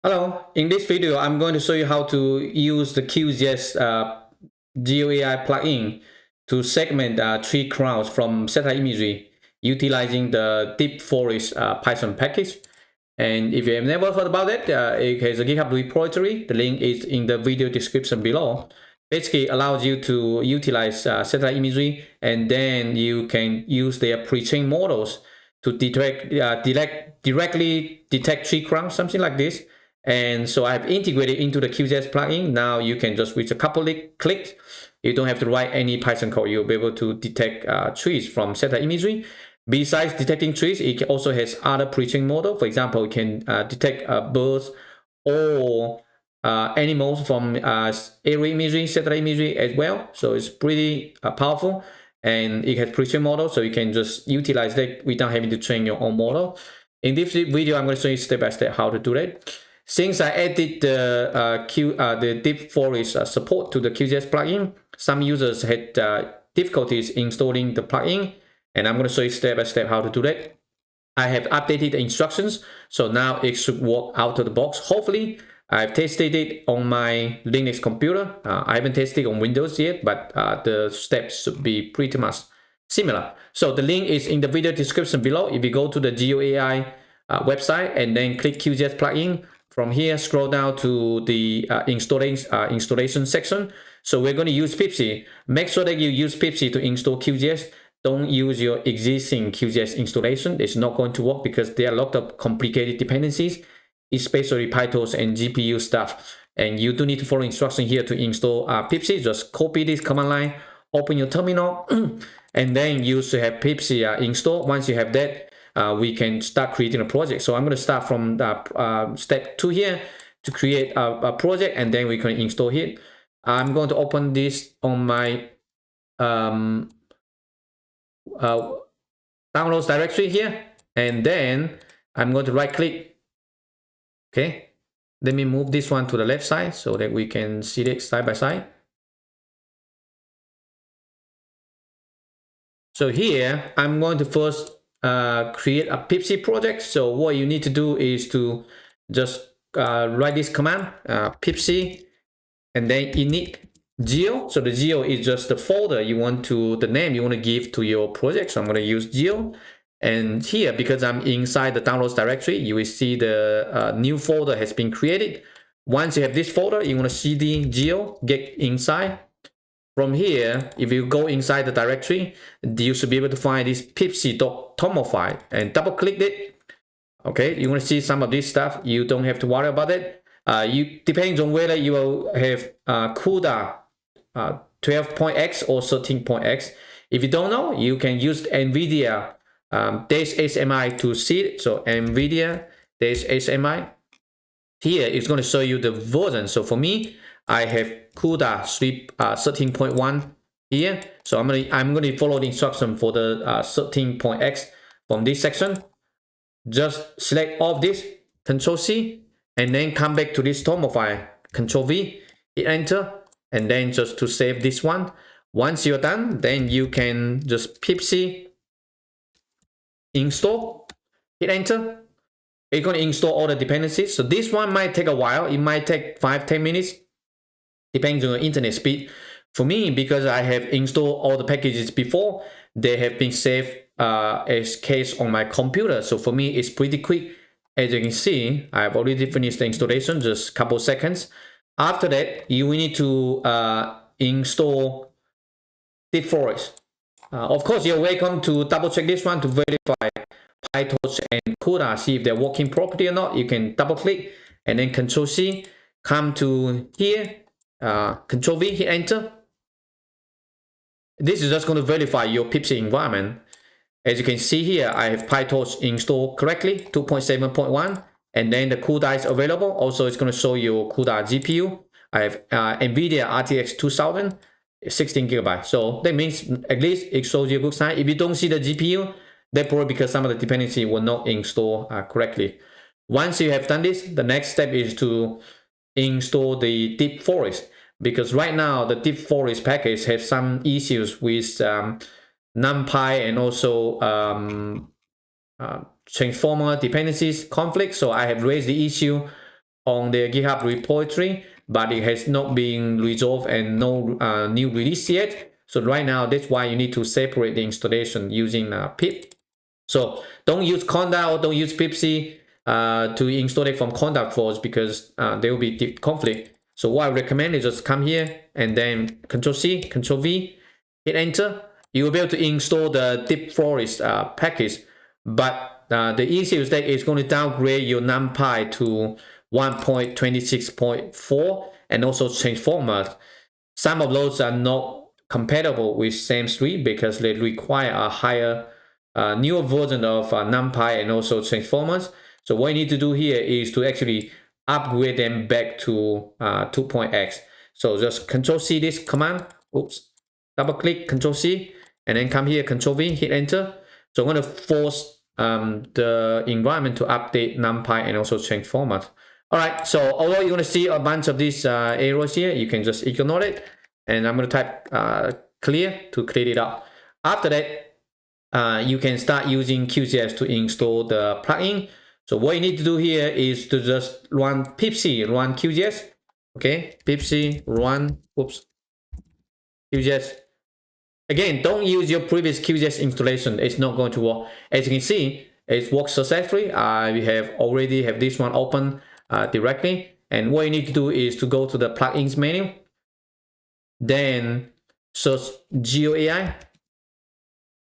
Hello, in this video, I'm going to show you how to use the QGIS GeoAI plugin to segment tree crowns from satellite imagery utilizing the DeepForest Python package. And if you have never heard about it, it has a GitHub repository. The link is in the video description below. Basically allows you to utilize satellite imagery, and then you can use their pre-trained models to directly detect tree crowns, something like this. And so I've integrated into the QGIS plugin. Now you can just with a couple of clicks, you don't have to write any Python code. You'll be able to detect trees from satellite imagery. Besides detecting trees, it also has other pre-trained model. For example, it can detect birds or animals from aerial imagery, satellite imagery as well. So it's pretty powerful, and it has pre-trained model, so you can just utilize that without having to train your own model. In this video, I'm going to show you step by step how to do that. Since I added the DeepForest support to the QGIS plugin, some users had difficulties installing the plugin, and I'm going to show you step by step how to do that. I have updated the instructions, so now it should work out of the box. Hopefully, I've tested it on my Linux computer. I haven't tested it on Windows yet, but the steps should be pretty much similar. So the link is in the video description below. If you go to the GeoAI website and then click QGIS plugin, from here, scroll down to the installation section. So we're going to use Pipsy. Make sure that you use Pipsy to install QGIS. Don't use your existing QGIS installation. It's not going to work because there are a lot of complicated dependencies, especially PyTorch and GPU stuff. And you do need to follow instruction here to install Pipsy. Just copy this command line, open your terminal, and then you should have Pipsy installed. Once you have that, we can start creating a project. So I'm going to start from step 2 here to create a project, and then we can install it. I'm going to open this on my downloads directory here, and then I'm going to right click. Okay, let me move this one to the left side so that we can see it side by side. So here I'm going to first create a Pipsy project. So what you need to do is to just write this command, Pipsy, and then init geo. So the geo is just the folder you want to, the name you want to give to your project. So I'm going to use geo. And here, because I'm inside the downloads directory, you will see the new folder has been created. Once you have this folder, you want to cd geo, get inside. From here, if you go inside the directory, you should be able to find this pipsy.toml file and double click it. Okay, you want to see some of this stuff. You don't have to worry about it. You depends on whether you will have CUDA 12.x or 13.x. If you don't know, you can use NVIDIA -HMI to see it. So NVIDIA -HMI. Here it's going to show you the version. So for me, I have CUDA 13.1 here. So I'm going to follow the instruction for the 13.x from this section. Just select all of this, Control C, and then come back to this toml file, Control V, hit enter, and then just to save this one. Once you're done, then you can just Pipsy install, hit enter. It's going to install all the dependencies. So this one might take a while. It might take 5-10 minutes, depends on your internet speed. For me, because I have installed all the packages before, they have been saved as case on my computer. So for me, it's pretty quick. As you can see, I've already finished the installation, just a couple seconds. After that, you will need to install DeepForest. Of course, you're welcome to double check this one to verify PyTorch and CUDA, see if they're working properly or not. You can double click and then Control C, come to here, Control V, hit enter. This is just going to verify your Pipsy environment. As you can see here, I have PyTorch installed correctly, 2.7.1, and then the CUDA is available. Also, it's going to show you CUDA GPU. I have NVIDIA RTX 2000, 16 gigabytes. So that means at least it shows you a good sign. If you don't see the GPU, that's probably because some of the dependency will not install correctly. Once you have done this, the next step is to install the DeepForest, because right now the DeepForest package has some issues with NumPy and also transformer dependencies conflict. So I have raised the issue on their GitHub repository, but it has not been resolved and no new release yet. So right now, that's why you need to separate the installation using pip. So don't use Conda or don't use Pipsy to install it from Conda first, because there will be deep conflict. So what I recommend is just come here and then Control-C, Control-V, hit enter. You will be able to install the DeepForest package, but the easiest thing is going to downgrade your NumPy to 1.26.4 and also change format. Some of those are not compatible with SAM3 because they require a higher, newer version of NumPy and also change formats. So what you need to do here is to actually upgrade them back to 2.x. So just Control-C this command, oops, double click, Control-C, and then come here, Control-V, hit enter. So I'm going to force the environment to update NumPy and also change format. All right, so although you're going to see a bunch of these errors here, you can just ignore it. And I'm going to type clear to clear it up. After that, you can start using QGIS to install the plugin. So what you need to do here is to just run Pipsy, run QGIS. Okay, Pipsy, run, oops, QGIS. Again, don't use your previous QGIS installation. It's not going to work. As you can see, it works successfully. We have already have this one open directly. And what you need to do is to go to the plugins menu. Then search GeoAI.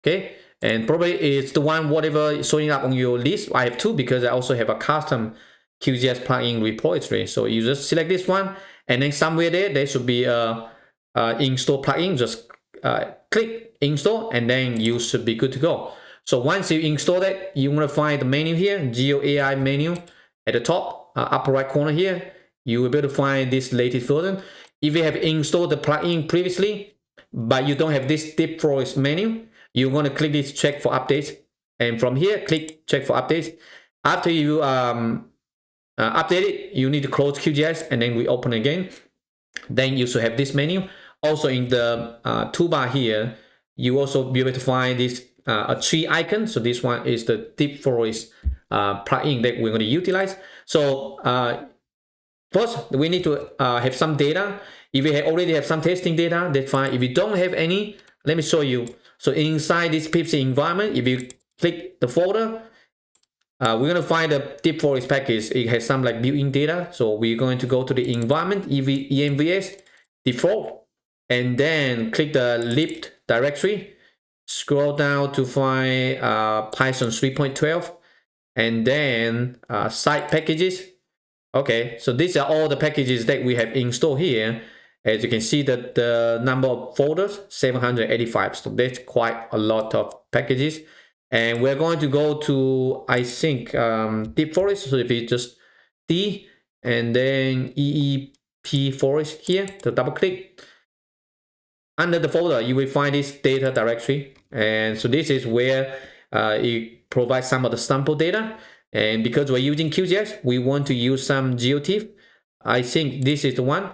Okay. And probably it's the one, whatever is showing up on your list. I have two because I also have a custom QGIS plugin repository. So you just select this one, and then somewhere there should be a install plugin. Just click install, and then you should be good to go. So once you install that, you want to find the menu here, GeoAI menu at the top, upper right corner here. You will be able to find this latest version. If you have installed the plugin previously, but you don't have this DeepForest menu, you're going to click this check for updates, and from here click check for updates. After you update it, you need to close QGIS and then reopen again. Then you should have this menu. Also in the toolbar here, you also be able to find this a tree icon. So this one is the DeepForest plugin that we're going to utilize. So first we need to have some data. If you already have some testing data, that's fine. If you don't have any, let me show you. So inside this Pipsy environment, if you click the folder, we're going to find the DeepForest package. It has some like built-in data. So we're going to go to the environment, ENVS, default, and then click the lib directory. Scroll down to find Python 3.12, and then site packages. Okay, so these are all the packages that we have installed here. As you can see that the number of folders, 785. So that's quite a lot of packages. And we're going to go to, I think, DeepForest. So if you just D and then EEP forest here, to double click. Under the folder, you will find this data directory. And so this is where it provides some of the sample data. And because we're using QGIS, we want to use some GeoTIFF. I think this is the one.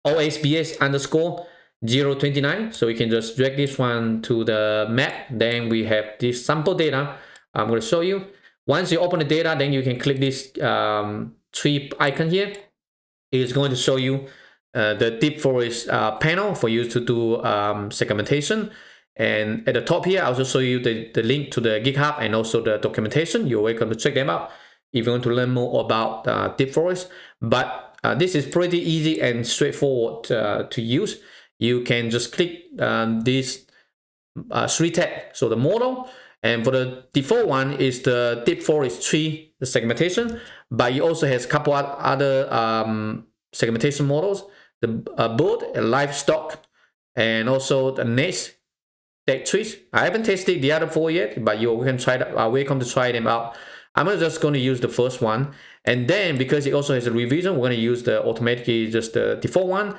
OSBS underscore 029. So we can just drag this one to the map. Then we have this sample data. I'm going to show you. Once you open the data, then you can click this tree icon here. It is going to show you the DeepForest panel for you to do segmentation. And at the top here, I'll also show you the link to the GitHub and also the documentation. You're welcome to check them out if you want to learn more about DeepForest. But this is pretty easy and straightforward to use. You can just click this 3 tab, so the model, and for the default one is the DeepForest tree, the segmentation, but it also has a couple other segmentation models, the bird, livestock, and also the nest tag trees. I haven't tested the other 4 yet, but you can try that. Welcome to try them out. I'm just going to use the first one, and then because it also has a revision, we're going to use the automatically just the default one,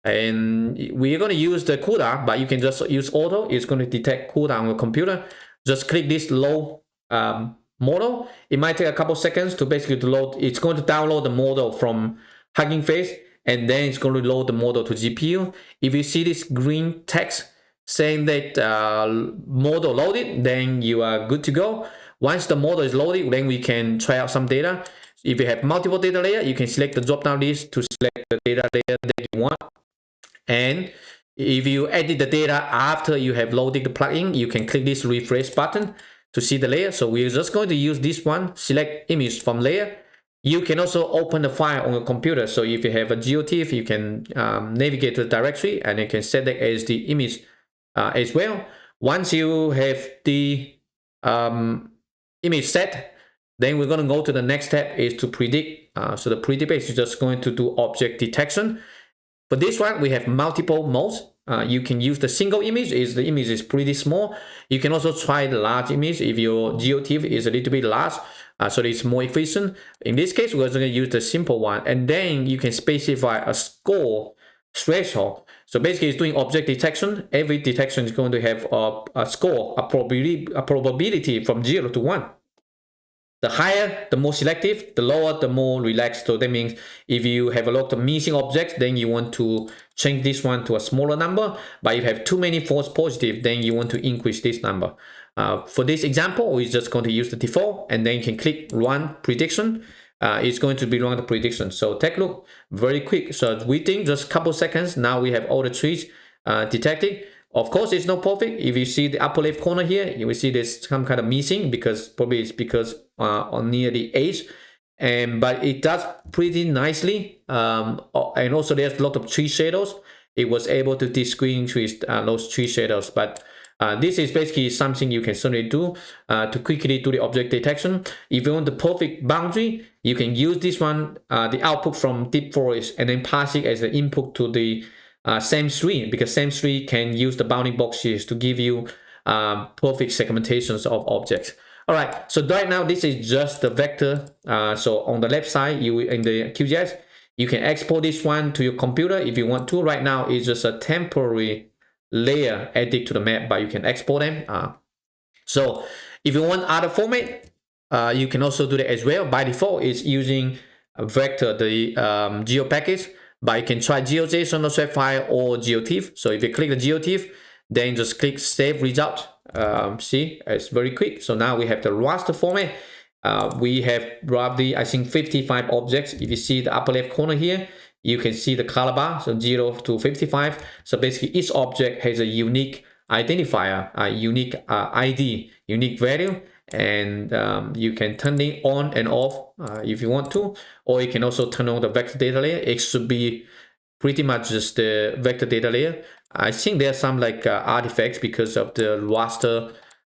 and we're going to use the CUDA, but you can just use auto. It's going to detect CUDA on your computer. Just click this load model. It might take a couple seconds to basically load. It's going to download the model from Hugging Face, and then it's going to load the model to GPU. If you see this green text saying that model loaded, then you are good to go. Once the model is loaded, then we can try out some data. If you have multiple data layer, you can select the drop down list to select the data layer that you want. And if you edit the data after you have loaded the plugin, you can click this refresh button to see the layer. So we're just going to use this one, select image from layer. You can also open the file on your computer. So if you have a GeoTIFF, you can navigate to the directory and you can set that as the image as well. Once you have the image set, then we're going to go to the next step is to predict. So the predict is just going to do object detection. For this one, we have multiple modes. You can use the single image if the image is pretty small. You can also try the large image if your GeoTIFF is a little bit large, so it's more efficient. In this case, we're going to use the simple one, and then you can specify a score threshold. So basically, it's doing object detection. Every detection is going to have a score, a probability from 0 to 1. The higher, the more selective, the lower, the more relaxed. So that means if you have a lot of missing objects, then you want to change this one to a smaller number. But if you have too many false positives, then you want to increase this number. For this example, we're just going to use the default, and then you can click run prediction. It's going to be run the prediction. So take a look, very quick. So within just a couple seconds, now we have all the trees detected. Of course, it's not perfect. If you see the upper left corner here, you will see there's some kind of missing because probably it's because on near the edge, but it does pretty nicely. And also there's a lot of tree shadows. It was able to distinguish those tree shadows, but this is basically something you can certainly do to quickly do the object detection. If you want the perfect boundary, you can use this one, the output from DeepForest, and then pass it as the input to the SAM3, because SAM3 can use the bounding boxes to give you perfect segmentations of objects. All right, so right now this is just the vector. So on the left side, you in the QGIS, you can export this one to your computer if you want to. Right now, it's just a temporary layer added to the map, but you can export them. So if you want other format, you can also do that as well. By default, it's using a vector, the geo package. But you can try GeoJSON or swap file or GeoTIFF. So if you click the GeoTIFF, then just click save result. See, it's very quick. So now we have the raster format. We have roughly, I think, 55 objects. If you see the upper left corner here, you can see the color bar, so 0 to 55. So basically each object has a unique identifier, a unique ID, unique value. And you can turn it on and off if you want to, or you can also turn on the vector data layer. It should be pretty much just the vector data layer. I think there are some like artifacts because of the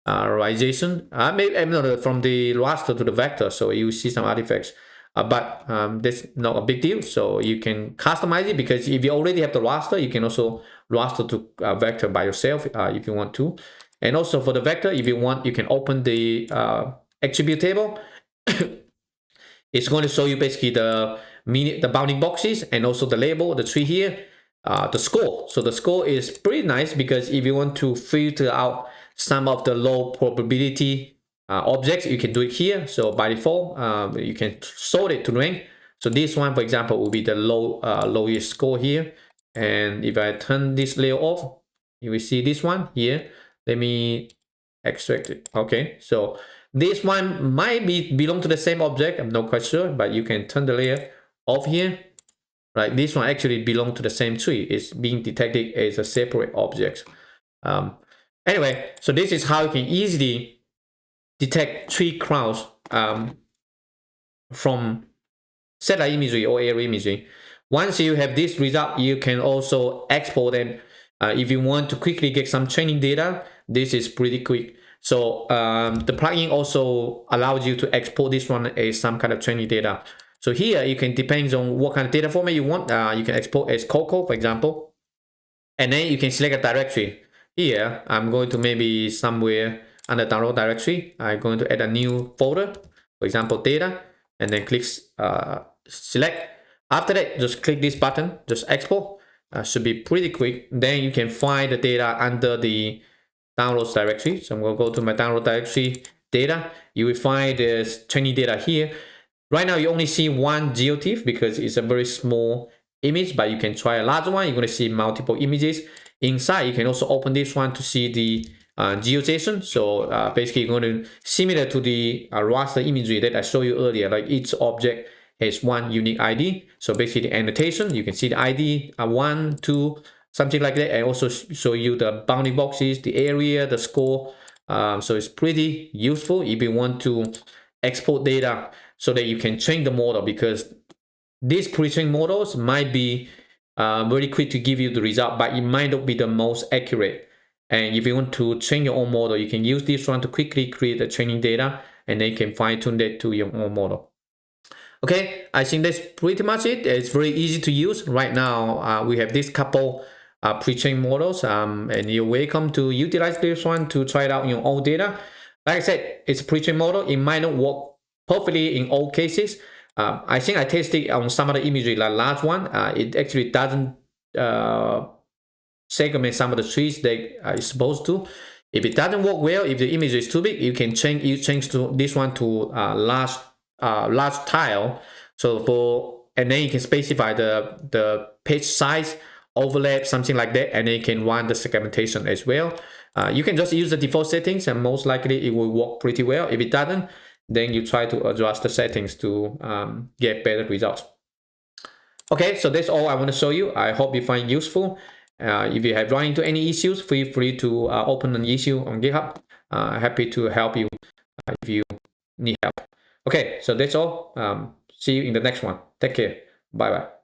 rasterization. Maybe from the raster to the vector, so you see some artifacts. But that's not a big deal. So you can customize it, because if you already have the raster, you can also raster to vector by yourself if you want to. And also for the vector, if you want, you can open the attribute table. It's going to show you basically the bounding boxes and also the label, the tree here, the score. So the score is pretty nice, because if you want to filter out some of the low probability objects, you can do it here. So by default, you can sort it to rank. So this one, for example, will be the lowest score here. And if I turn this layer off, you will see this one here. Let me extract it. Okay, so this one might belong to the same object. I'm not quite sure, but you can turn the layer off here. Right, this one actually belongs to the same tree. It's being detected as a separate object. Anyway, so this is how you can easily detect tree crowns from satellite imagery or aerial imagery. Once you have this result, you can also export them. If you want to quickly get some training data, this is pretty quick. So the plugin also allows you to export this one as some kind of training data. So here you can, depends on what kind of data format you want. You can export as COCO, for example, and then you can select a directory. Here I'm going to maybe somewhere under download directory. I'm going to add a new folder, for example, data, and then click select. After that, just click this button, just export. Should be pretty quick. Then you can find the data under the downloads directory. So I'm going to go to my download directory data. You will find this training data here. Right now you only see one GeoTIFF because it's a very small image, but you can try a larger one. You're going to see multiple images. Inside, you can also open this one to see the GeoJSON. So basically you're going to similar to the raster imagery that I showed you earlier, like each object has one unique ID. So basically the annotation, you can see the ID 1, 2, something like that, and also show you the bounding boxes, the area, the score. So it's pretty useful if you want to export data so that you can train the model, because these pre-trained models might be very quick to give you the result, but it might not be the most accurate. And if you want to train your own model, you can use this one to quickly create the training data, and then you can fine tune that to your own model. Okay, I think that's pretty much it. It's very easy to use. Right now, we have this couple pre-trained models, and you're welcome to utilize this one to try it out in your own data. Like I said, it's a pre-trained model. It might not work perfectly in all cases. I think I tested on some of the imagery, like large one. It actually doesn't segment some of the trees that it's supposed to. If it doesn't work well, if the image is too big, you can change to this one to large tile. So and then you can specify the page size, overlap, something like that, and then you can run the segmentation as well. You can just use the default settings, and most likely it will work pretty well. If it doesn't, then you try to adjust the settings to get better results. Okay, so that's all I want to show you. I hope you find it useful. If you have run into any issues, feel free to open an issue on GitHub. Happy to help you if you need help. Okay, so that's all. See you in the next one. Take care. Bye bye.